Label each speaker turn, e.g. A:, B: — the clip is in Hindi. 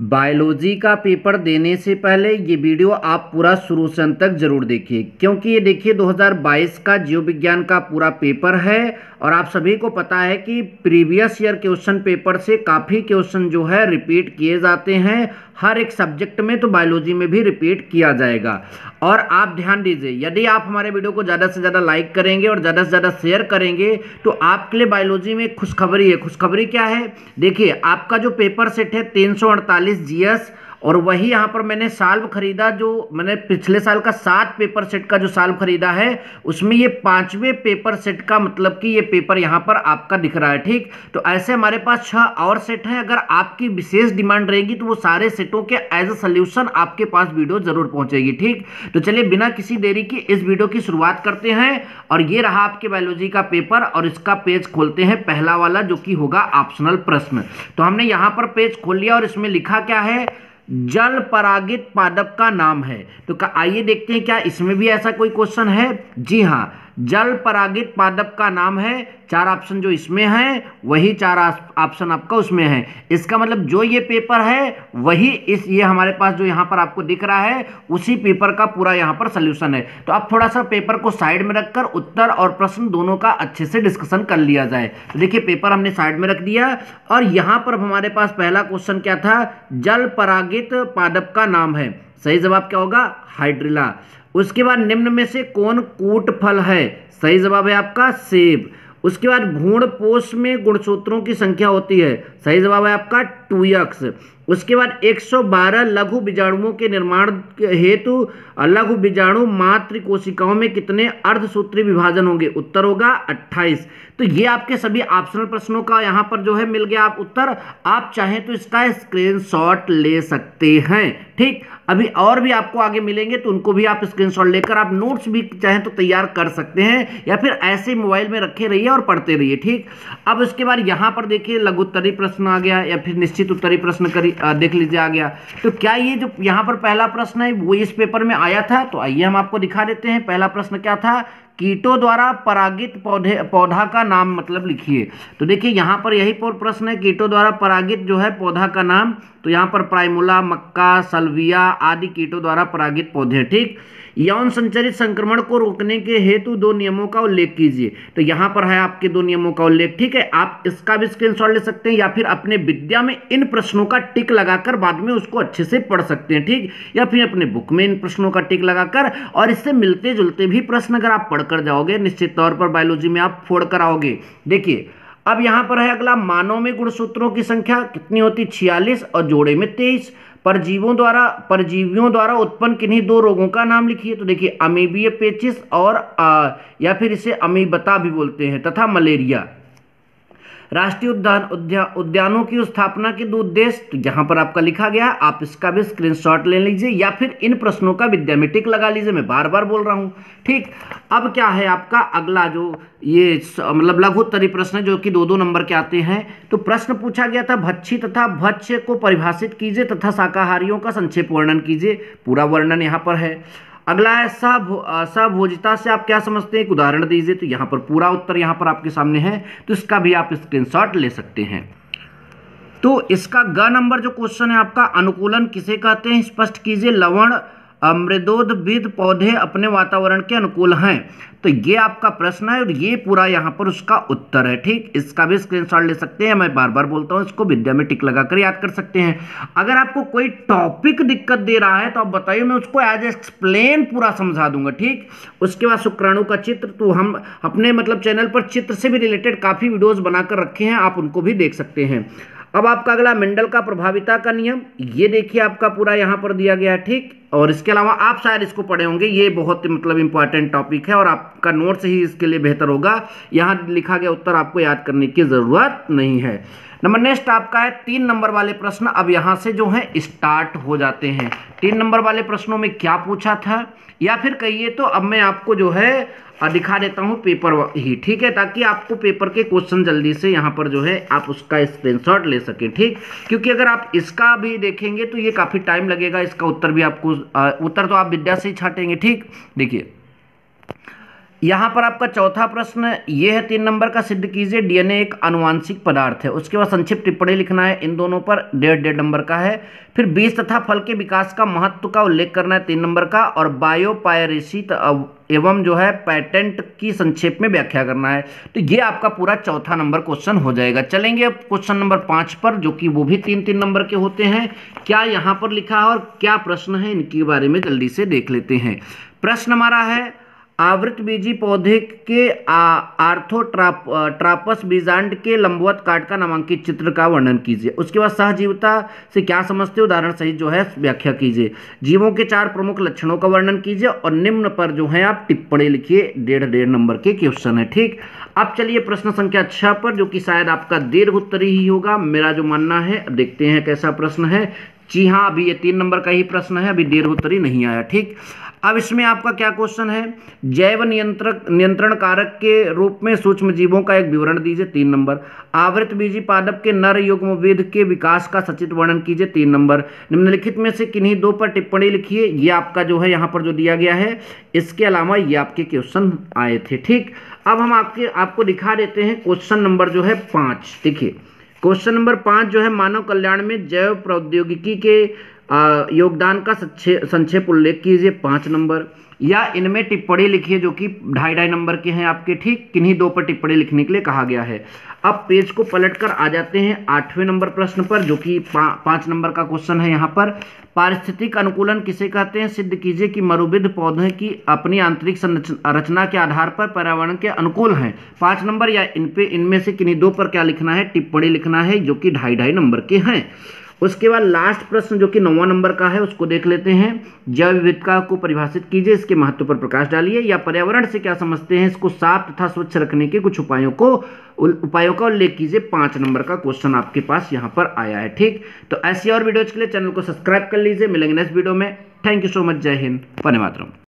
A: बायोलॉजी का पेपर देने से पहले ये वीडियो आप पूरा शुरू से अंत तक जरूर देखिए, क्योंकि ये देखिए 2022 का जीव विज्ञान का पूरा पेपर है और आप सभी को पता है कि प्रीवियस ईयर क्वेश्चन पेपर से काफ़ी क्वेश्चन जो है रिपीट किए जाते हैं हर एक सब्जेक्ट में, तो बायोलॉजी में भी रिपीट किया जाएगा। और आप ध्यान दीजिए, यदि आप हमारे वीडियो को ज़्यादा से ज़्यादा लाइक करेंगे और ज़्यादा से ज़्यादा शेयर करेंगे तो आपके लिए बायोलॉजी में खुशखबरी है। खुशखबरी क्या है? देखिए, आपका जो पेपर सेट है 348 जीएस, और वही यहाँ पर मैंने साल्व खरीदा, जो मैंने पिछले साल का 7 पेपर सेट का जो साल्व खरीदा है उसमें ये 5वें पेपर सेट का मतलब कि ये पेपर यहाँ पर आपका दिख रहा है। ठीक, तो ऐसे हमारे पास 6 और सेट हैं। अगर आपकी विशेष डिमांड रहेगी तो वो सारे सेटों के एज अ सोल्यूशन आपके पास वीडियो जरूर पहुंचेगी। ठीक, तो चलिए बिना किसी देरी की इस वीडियो की शुरुआत करते हैं। और ये रहा आपके बायोलॉजी का पेपर और इसका पेज खोलते हैं, पहला वाला जो कि होगा ऑप्शनल प्रश्न। तो हमने यहाँ पर पेज खोल लिया और इसमें लिखा क्या है? जल परागित पादप का नाम है। तो आइए देखते हैं क्या इसमें भी ऐसा कोई क्वेश्चन है। जी हाँ, जल परागित पादप का नाम है। 4 ऑप्शन जो इसमें हैं वही 4 ऑप्शन आपका उसमें है। इसका मतलब जो ये पेपर है वही ये हमारे पास जो यहाँ पर आपको दिख रहा है उसी पेपर का पूरा यहाँ पर सोल्यूशन है। तो आप थोड़ा सा पेपर को साइड में रखकर उत्तर और प्रश्न दोनों का अच्छे से डिस्कशन कर लिया जाए। तो देखिए, पेपर हमने साइड में रख दिया और यहाँ पर हमारे पास पहला क्वेश्चन क्या था? जल परागित पादप का नाम है। सही जवाब क्या होगा? हाइड्रिला। उसके बाद निम्न में से कौन कूट फल है? सही जवाब है आपका सेब। उसके बाद भ्रूण पोष में गुणसूत्रों की संख्या होती है। सही जवाब है आपका 2x। उसके बाद 112 लघु बीजाणुओं के निर्माण हेतु लघु बीजाणु मात्र कोशिकाओं में कितने अर्धसूत्री विभाजन होंगे? उत्तर होगा 28। तो ये आपके सभी ऑप्शनल प्रश्नों का यहाँ पर जो है मिल गया आप उत्तर। आप चाहें तो इसका स्क्रीनशॉट ले सकते हैं। ठीक, अभी और भी आपको आगे मिलेंगे तो उनको भी आप स्क्रीनशॉट लेकर आप नोट्स भी चाहें तो तैयार कर सकते हैं, या फिर ऐसे मोबाइल में रखे रहिए और पढ़ते रहिए। ठीक, अब उसके बाद यहाँ पर देखिए लघु उत्तरीय प्रश्न आ गया या फिर निश्चित उत्तरीय प्रश्न देख लीजिए आ गया। तो क्या ये जो यहाँ पर पहला प्रश्न है वो इस पेपर में आया था? तो आइए हम आपको दिखा देते हैं। पहला प्रश्न क्या था? कीटों द्वारा परागित पौधा का नाम मतलब लिखिए। तो देखिए यहाँ पर यही प्रश्न है, कीटों द्वारा परागित जो है पौधा का नाम। तो यहाँ पर प्राइमुला, मक्का, सल्विया आदि कीटों द्वारा परागित पौधे। ठीक, यौन संचरित संक्रमण को रोकने के हेतु 2 नियमों का उल्लेख कीजिए। तो यहाँ पर है आपके 2 नियमों का उल्लेख। ठीक है, आप इसका भी स्क्रीनशॉट ले सकते हैं या फिर अपने विद्या में इन प्रश्नों का टिक लगाकर बाद में उसको अच्छे से पढ़ सकते हैं। ठीक, या फिर अपने बुक में इन प्रश्नों का टिक लगाकर, और इससे मिलते जुलते भी प्रश्न अगर आप पढ़कर जाओगे निश्चित तौर पर बायोलॉजी में आप फोड़ कर आओगे। देखिए, अब यहां पर है अगला, मानव में गुणसूत्रों की संख्या कितनी होती? 46 और जोड़े में 23। परजीवियों द्वारा उत्पन्न किन्हीं 2 रोगों का नाम लिखिए। तो देखिए, अमीबीय पेचिस और या फिर इसे अमीबता भी बोलते हैं, तथा मलेरिया। राष्ट्रीय उद्यानों की स्थापना के 2 उद्देश्य, तो यहाँ पर आपका लिखा गया, आप इसका भी स्क्रीनशॉट ले लीजिए या फिर इन प्रश्नों का विद्या में टिक लगा लीजिए। मैं बार बार बोल रहा हूँ। ठीक, अब क्या है आपका अगला जो ये मतलब लघु उत्तरीय प्रश्न जो कि 2-2 नंबर के आते हैं। तो प्रश्न पूछा गया था, भक्षी तथा भक्ष्य को परिभाषित कीजिए तथा शाकाहारियों का संक्षेप वर्णन कीजिए। पूरा वर्णन यहाँ पर है। अगला है सहभोजिता से आप क्या समझते हैं? एक उदाहरण दीजिए। तो यहाँ पर पूरा उत्तर यहाँ पर आपके सामने है, तो इसका भी आप स्क्रीनशॉट ले सकते हैं। तो इसका ग नंबर जो क्वेश्चन है आपका, अनुकूलन किसे कहते हैं? स्पष्ट कीजिए। लवण मृदोद्भिद पौधे अपने वातावरण के अनुकूल हैं। तो ये आपका प्रश्न है और ये पूरा यहाँ पर उसका उत्तर है। ठीक, इसका भी स्क्रीनशॉट ले सकते हैं। मैं बार बार बोलता हूँ, इसको विद्या में टिक लगाकर याद कर सकते हैं। अगर आपको कोई टॉपिक दिक्कत दे रहा है तो आप बताइए, मैं उसको एज एक्सप्लेन पूरा समझा दूंगा। ठीक, उसके बाद शुक्राणु का चित्र, तो हम अपने मतलब चैनल पर चित्र से भी रिलेटेड काफ़ी वीडियोज़ बनाकर रखे हैं, आप उनको भी देख सकते हैं। अब आपका अगला मेंडल का प्रभाविता का नियम, ये देखिए आपका पूरा यहाँ पर दिया गया है। ठीक, और इसके अलावा आप शायद इसको पढ़े होंगे, ये बहुत मतलब इंपॉर्टेंट टॉपिक है और आपका नोट्स ही इसके लिए बेहतर होगा। यहाँ लिखा गया उत्तर आपको याद करने की ज़रूरत नहीं है। नंबर नेक्स्ट आपका है 3 नंबर वाले प्रश्न। अब यहाँ से जो है स्टार्ट हो जाते हैं। 3 नंबर वाले प्रश्नों में क्या पूछा था, या फिर कहिए तो अब मैं आपको जो है दिखा देता हूँ पेपर ही। ठीक है, ताकि आपको पेपर के क्वेश्चन जल्दी से यहाँ पर जो है आप उसका स्क्रीनशॉट ले सकें। ठीक, क्योंकि अगर आप इसका भी देखेंगे तो ये काफ़ी टाइम लगेगा। इसका उत्तर भी आपको उत्तर तो आप विद्या से ही छाटेंगे। ठीक, देखिए यहाँ पर आपका चौथा प्रश्न ये है 3 नंबर का, सिद्ध कीजिए डीएनए एक आनुवांशिक पदार्थ है। उसके बाद संक्षिप्त टिप्पणी लिखना है, इन दोनों पर 1.5 नंबर का है। फिर बीज तथा फल के विकास का महत्व का उल्लेख करना है 3 नंबर का, और बायोपायरेसी एवं जो है पेटेंट की संक्षेप में व्याख्या करना है। तो ये आपका पूरा चौथा नंबर क्वेश्चन हो जाएगा। चलेंगे अब क्वेश्चन नंबर 5 पर, जो कि वो भी 3-3 नंबर के होते हैं। क्या यहाँ पर लिखा है और क्या प्रश्न है, इनके बारे में जल्दी से देख लेते हैं। प्रश्न हमारा है, आवृतबीजी पौधे के आर्थोट्रापस बीजांड के लंबवत काट का नामांकित चित्र का वर्णन कीजिए। उसके बाद सहजीविता से क्या समझते हो, उदाहरण सहित जो है व्याख्या कीजिए। जीवों के 4 प्रमुख लक्षणों का वर्णन कीजिए और निम्न पर जो है आप टिप्पणी लिखिए। 1.5 नंबर के क्वेश्चन है। ठीक, अब चलिए प्रश्न संख्या 6 पर, जो कि शायद आपका दीर्घ उत्तरी ही होगा, मेरा जो मानना है। अब देखते हैं कैसा प्रश्न है। जी हाँ, अभी ये 3 नंबर का ही प्रश्न है, अभी दीर्घ उत्तरी नहीं आया। ठीक, अब इसमें आपका क्या क्वेश्चन है, जैव नियंत्रण कारक के रूप में सूक्ष्म जीवों का एक विवरण दीजिए। 3 नंबर। आवृतबीजी पादप के नर युग्मविद के विकास का सचित्र वर्णन कीजिए। 3 नंबर। निम्नलिखित में से किन्हीं 2 पर टिप्पणी लिखिए। ये आपका जो है यहाँ पर जो दिया गया है। इसके अलावा ये आपके क्वेश्चन आए थे। ठीक, अब हम आपको दिखा देते हैं क्वेश्चन नंबर जो है 5। देखिए क्वेश्चन नंबर 5 जो है, मानव कल्याण में जैव प्रौद्योगिकी के योगदान का संक्षेप उल्लेख कीजिए। 5 नंबर। या इनमें टिप्पणी लिखिए, जो कि 2.5 नंबर के हैं आपके। ठीक, किन्हीं 2 पर टिप्पणी लिखने के लिए कहा गया है। अब पेज को पलटकर आ जाते हैं 8वें नंबर प्रश्न पर, जो कि 5 नंबर का क्वेश्चन है। यहाँ पर पारिस्थितिक अनुकूलन किसे कहते हैं, सिद्ध कीजिए कि मरुविद पौधे की अपनी आंतरिक रचना के आधार पर पर्यावरण के अनुकूल हैं। 5 नंबर। या इनमें से किन्हीं 2 पर क्या लिखना है, टिप्पणी लिखना है, जो कि 2.5 नंबर के हैं। उसके बाद लास्ट प्रश्न, जो कि 9वां नंबर का है, उसको देख लेते हैं। जैव विविधता को परिभाषित कीजिए, इसके महत्व पर प्रकाश डालिए। या पर्यावरण से क्या समझते हैं, इसको साफ तथा स्वच्छ रखने के कुछ उपायों का उल्लेख कीजिए। 5 नंबर का क्वेश्चन आपके पास यहाँ पर आया है। ठीक, तो ऐसी और वीडियोज के लिए चैनल को सब्सक्राइब कर लीजिए। मिलेंगे नेक्स्ट वीडियो में। Thank you so much. जय हिंद, वंदे मातरम।